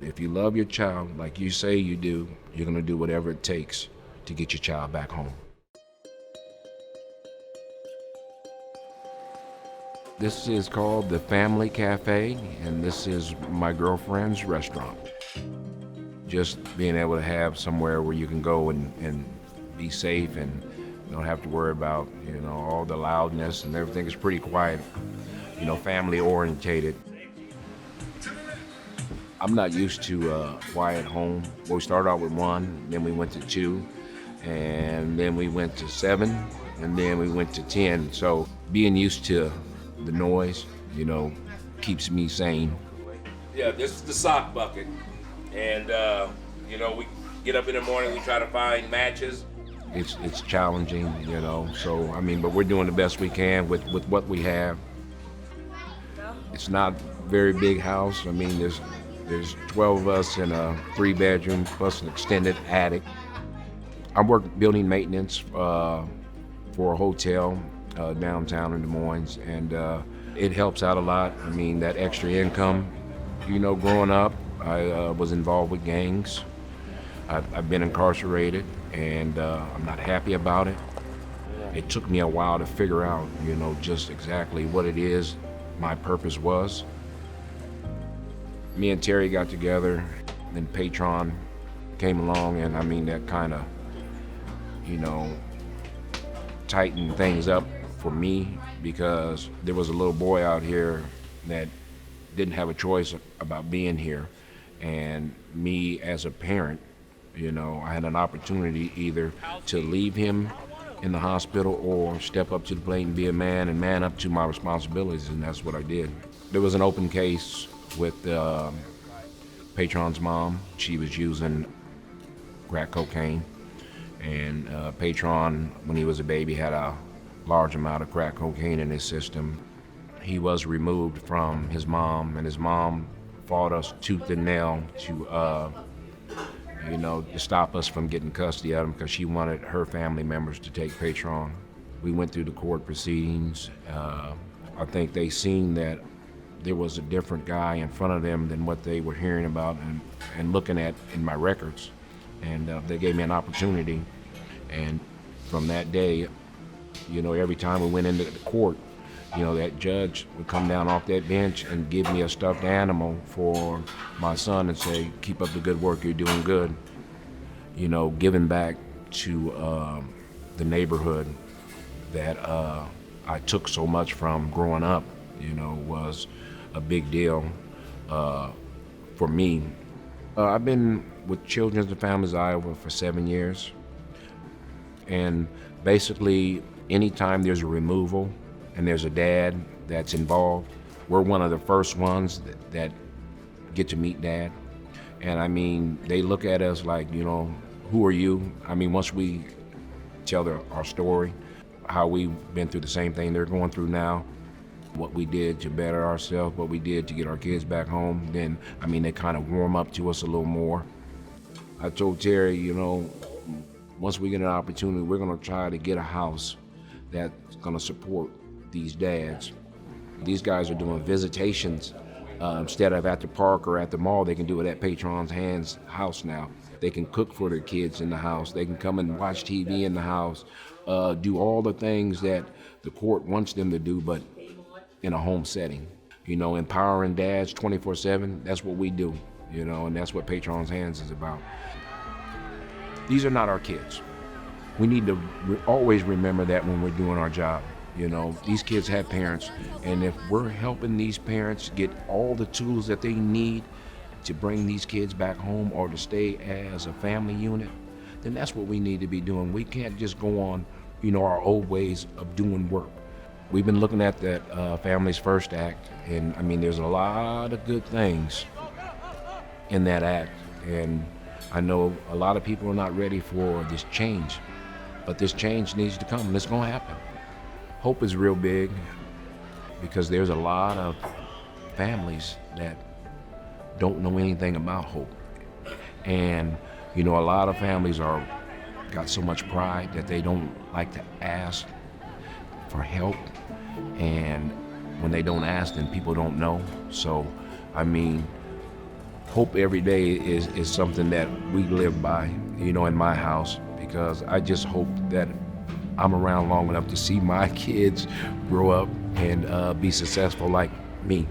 If you love your child like you say you do, you're gonna do whatever it takes to get your child back home. This is called the Family Cafe, and this is my girlfriend's restaurant. Just being able to have somewhere where you can go and be safe and don't have to worry about, all the loudness, and everything is pretty quiet, family orientated. I'm not used to a quiet home. Well, we started out with one, then we went to two, and then we went to seven, and then we went to 10. So being used to the noise, keeps me sane. Yeah, this is the sock bucket. And, we get up in the morning, we try to find matches. It's challenging, so, but we're doing the best we can with what we have. It's not a very big house. There's 12 of us in a 3-bedroom plus an extended attic. I work building maintenance for a hotel downtown in Des Moines, and it helps out a lot. That extra income. Growing up, I was involved with gangs. I've been incarcerated, and I'm not happy about it. It took me a while to figure out, just exactly what it is my purpose was. Me and Terry got together, then Patron came along, and that kind of, tightened things up for me, because there was a little boy out here that didn't have a choice about being here. And me as a parent, I had an opportunity either to leave him in the hospital or step up to the plate and be a man and man up to my responsibilities, and that's what I did. There was an open case with Patron's mom. She was using crack cocaine, and Patron, when he was a baby, had a large amount of crack cocaine in his system. He was removed from his mom, and his mom fought us tooth and nail to stop us from getting custody of him, because she wanted her family members to take Patron. We went through the court proceedings. I think they seen that there was a different guy in front of them than what they were hearing about and looking at in my records. And they gave me an opportunity. And from that day, every time we went into the court, that judge would come down off that bench and give me a stuffed animal for my son and say, "Keep up the good work, you're doing good." Giving back to the neighborhood that I took so much from growing up, was a big deal for me. I've been with Children's and Families Iowa for 7 years. And basically, anytime there's a removal and there's a dad that's involved, we're one of the first ones that get to meet dad. And they look at us like, who are you? Once we tell our story, how we've been through the same thing they're going through now, what we did to better ourselves, what we did to get our kids back home, then, they kind of warm up to us a little more. I told Terry, once we get an opportunity, we're gonna try to get a house that's gonna support these dads. These guys are doing visitations instead of at the park or at the mall. They can do it at Patron's Hands house now. They can cook for their kids in the house. They can come and watch TV in the house, do all the things that the court wants them to do, but in a home setting. Empowering dads 24/7, that's what we do, and that's what Patron's Hands is about. These are not our kids. We need to always remember that when we're doing our job. These kids have parents, and if we're helping these parents get all the tools that they need to bring these kids back home or to stay as a family unit, then that's what we need to be doing. We can't just go on, our old ways of doing work. We've been looking at that Families First Act, and there's a lot of good things in that act, and I know a lot of people are not ready for this change, but this change needs to come, and it's gonna happen. Hope is real big, because there's a lot of families that don't know anything about hope. And, a lot of families got so much pride that they don't like to ask for help. And when they don't ask, then people don't know. So, hope every day is something that we live by, in my house, because I just hope that I'm around long enough to see my kids grow up and be successful like me.